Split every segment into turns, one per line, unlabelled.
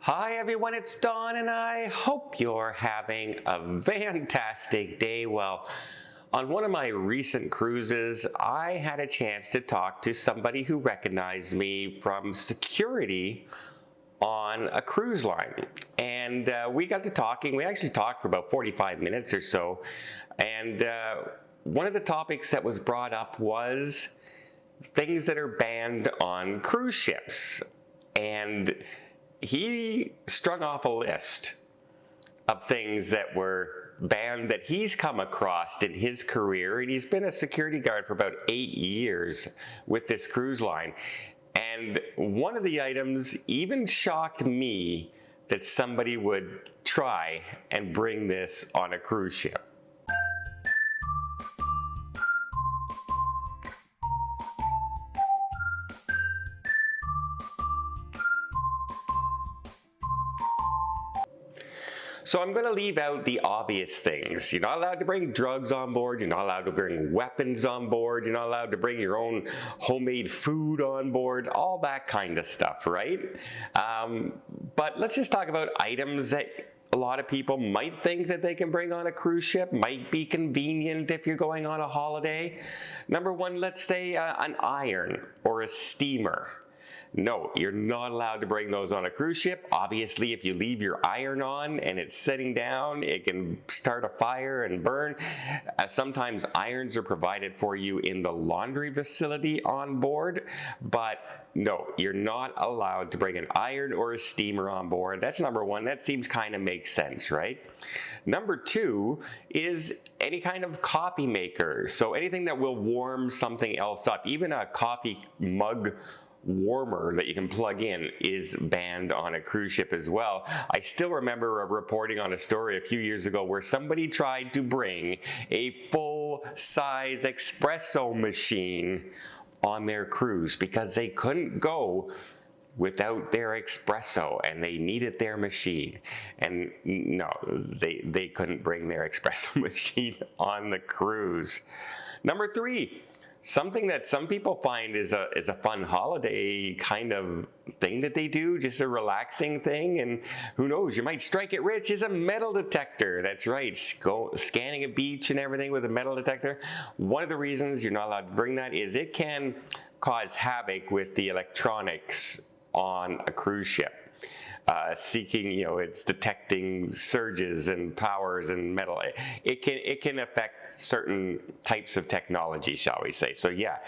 Hi everyone, it's Don and I hope you're having a fantastic day. Well, on one of my recent cruises, I had a chance to talk to somebody who recognized me from security on a cruise line. And we got to talking. We actually talked for about 45 minutes or so. And one of the topics that was brought up was things that are banned on cruise ships. And he strung off a list of things that were banned that he's come across in his career, and he's been a security guard for about 8 years with this cruise line. And one of the items even shocked me that somebody would try and bring this on a cruise ship. So I'm going to leave out the obvious things. You're not allowed to bring drugs on board. You're not allowed to bring weapons on board. You're not allowed to bring your own homemade food on board. All that kind of stuff, right? But let's just talk about items that a lot of people might think that they can bring on a cruise ship, might be convenient if you're going on a holiday. Number one, let's say an iron or a steamer. No, you're not allowed to bring those on a cruise ship. Obviously, if you leave your iron on and it's sitting down, it can start a fire and burn. Sometimes irons are provided for you in the laundry facility on board, but no, you're not allowed to bring an iron or a steamer on board. That's number one. That seems kind of makes sense, right? Number two is any kind of coffee maker. So anything that will warm something else up, even a coffee mug warmer that you can plug in is banned on a cruise ship as well. I still remember reporting on a story a few years ago where somebody tried to bring a full-size espresso machine on their cruise because they couldn't go without their espresso and they needed their machine. And no, they couldn't bring their espresso machine on the cruise. Number three, something that some people find is a fun holiday kind of thing that they do, just a relaxing thing, and who knows, you might strike it rich, is a metal detector. That's right, scanning a beach and everything with a metal detector. One of the reasons you're not allowed to bring that is it can cause havoc with the electronics on a cruise ship. It's detecting surges and powers and metal. It can affect certain types of technology, shall we say. So yeah,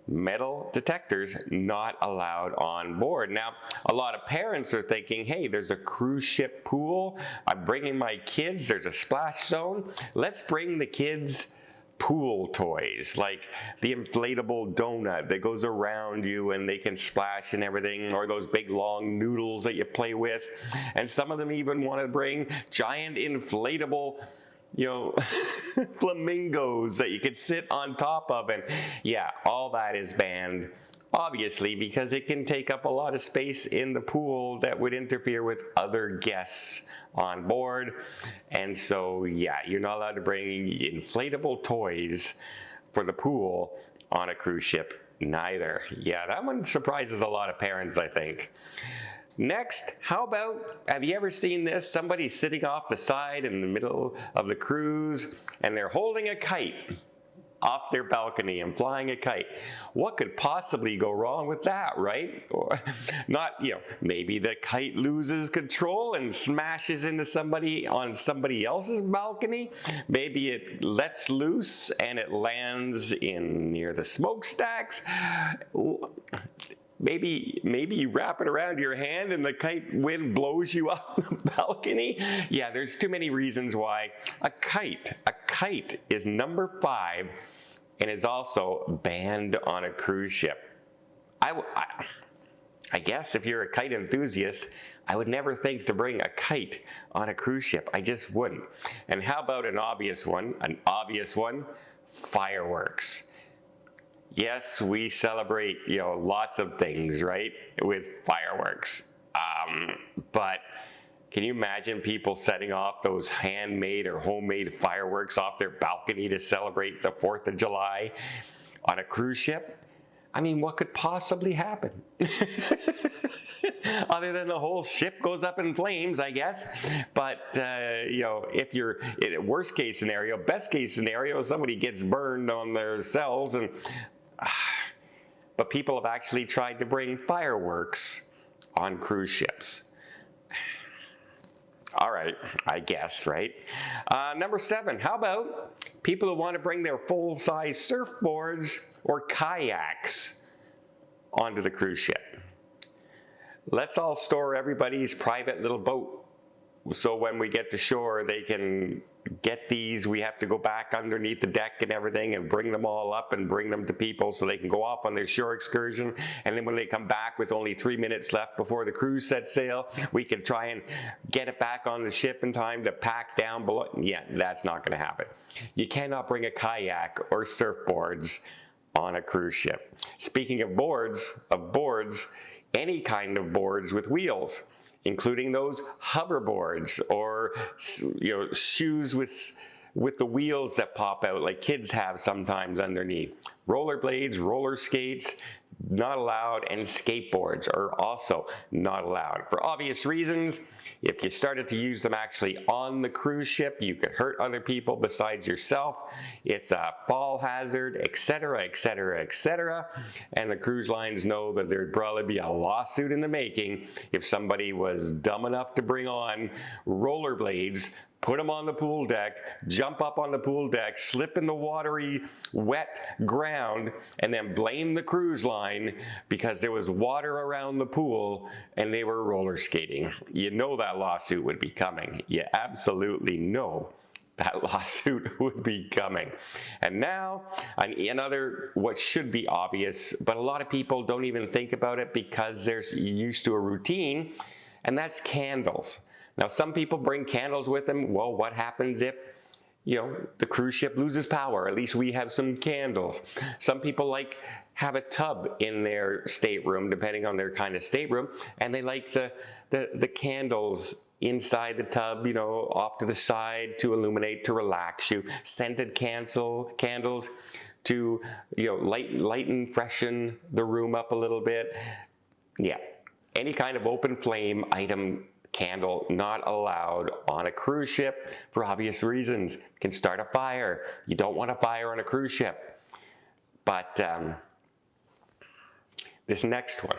metal detectors not allowed on board. Now, a lot of parents are thinking, hey, there's a cruise ship pool. I'm bringing my kids. There's a splash zone. Let's bring the kids pool toys, like the inflatable donut that goes around you and they can splash and everything, or those big long noodles that you play with. And some of them even want to bring giant inflatable flamingos that you could sit on top of. And yeah, all that is banned, obviously, because it can take up a lot of space in the pool that would interfere with other guests on board. And so yeah, you're not allowed to bring inflatable toys for the pool on a cruise ship neither. Yeah, that one surprises a lot of parents, I think. Next, how about, have you ever seen this? Somebody sitting off the side in the middle of the cruise and they're holding a kite off their balcony and flying a kite. What could possibly go wrong with that, right? Or not, maybe the kite loses control and smashes into somebody on somebody else's balcony. Maybe it lets loose and it lands near the smokestacks. Maybe you wrap it around your hand and the kite wind blows you off the balcony. Yeah, there's too many reasons why a kite is number 5 and is also banned on a cruise ship. I guess if you're a kite enthusiast, I would never think to bring a kite on a cruise ship. I just wouldn't. And how about an obvious one? Fireworks. Yes, we celebrate, lots of things, right, with fireworks. But can you imagine people setting off those handmade or homemade fireworks off their balcony to celebrate the 4th of July on a cruise ship? I mean, what could possibly happen? other than the whole ship goes up in flames, I guess. But, you know, if you're in a worst case scenario, best case scenario, somebody gets burned on their cells. But people have actually tried to bring fireworks on cruise ships. All right, I guess, right? Number 7, how about people who want to bring their full-size surfboards or kayaks onto the cruise ship? Let's all store everybody's private little boat, so when we get to shore, they can get these. We have to go back underneath the deck and everything and bring them all up and bring them to people so they can go off on their shore excursion. And then when they come back with only 3 minutes left before the cruise sets sail, we can try and get it back on the ship in time to pack down below. Yeah, that's not going to happen. You cannot bring a kayak or surfboards on a cruise ship. Speaking of boards, any kind of boards with wheels, including those hoverboards or, you know, shoes with the wheels that pop out like kids have sometimes underneath. Rollerblades, roller skates, not allowed, and skateboards are also not allowed. For obvious reasons, if you started to use them actually on the cruise ship, you could hurt other people besides yourself. It's a fall hazard, etc., etc., etc. And the cruise lines know that there'd probably be a lawsuit in the making if somebody was dumb enough to bring on rollerblades, put them on the pool deck, jump up on the pool deck, slip in the watery, wet ground, and then blame the cruise line because there was water around the pool and they were roller skating. You know that lawsuit would be coming. You absolutely know that lawsuit would be coming. And now, another, what should be obvious, but a lot of people don't even think about it because they're used to a routine, and that's candles. Now, some people bring candles with them. Well, what happens if, you know, the cruise ship loses power? At least we have some candles. Some people have a tub in their stateroom, depending on their kind of stateroom, and they like the candles inside the tub, you know, off to the side to illuminate, to relax you. Scented candles to, you know, lighten, freshen the room up a little bit. Yeah, any kind of open flame item, candle, not allowed on a cruise ship for obvious reasons. It can start a fire. You don't want a fire on a cruise ship. But this next one,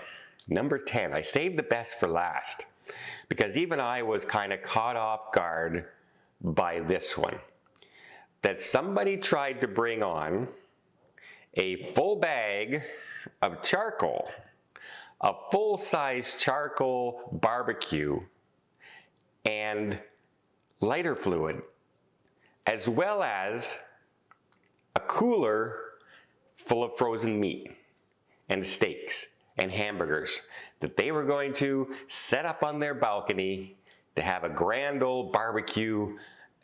number 10, I saved the best for last because even I was kind of caught off guard by this one. That somebody tried to bring on a full bag of charcoal, a full-size charcoal barbecue, and lighter fluid, as well as a cooler full of frozen meat and steaks and hamburgers that they were going to set up on their balcony to have a grand old barbecue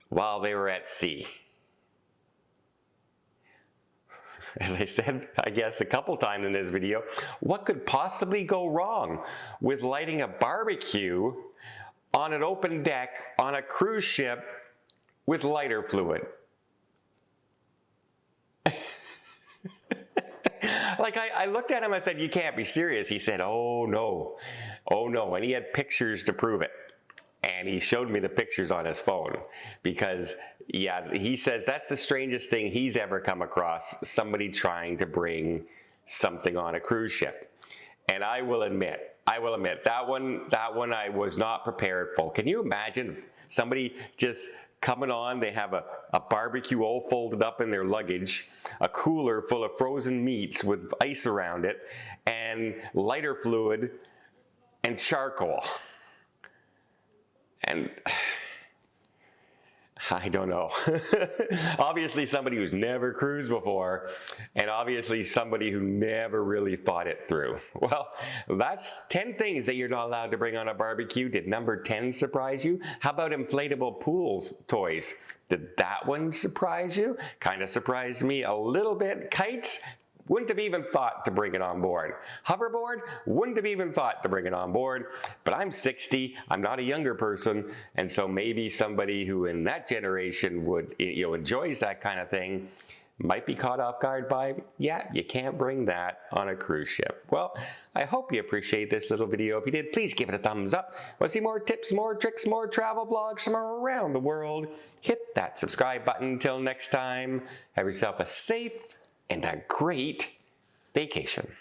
while they were at sea. As I said, I guess a couple times in this video, what could possibly go wrong with lighting a barbecue on an open deck on a cruise ship with lighter fluid? I looked at him, I said, you can't be serious. He said, oh no, and he had pictures to prove it. And he showed me the pictures on his phone because, yeah, he says that's the strangest thing he's ever come across, somebody trying to bring something on a cruise ship. And I will admit, that one I was not prepared for. Can you imagine somebody just coming on, they have a barbecue all folded up in their luggage, a cooler full of frozen meats with ice around it, and lighter fluid and charcoal. And I don't know. Obviously somebody who's never cruised before, and obviously somebody who never really thought it through. Well, that's 10 things that you're not allowed to bring on a barbecue. Did number 10 surprise you? How about inflatable pools toys? Did that one surprise you? Kind of surprised me a little bit. Kites? Wouldn't have even thought to bring it on board. Hoverboard? Wouldn't have even thought to bring it on board. But I'm 60, I'm not a younger person, and so maybe somebody who in that generation would, you know, enjoys that kind of thing, might be caught off guard by, yeah, you can't bring that on a cruise ship. Well, I hope you appreciate this little video. If you did, please give it a thumbs up. Want to see more tips, more tricks, more travel vlogs from around the world? Hit that subscribe button. Until next time, have yourself a safe and a great vacation.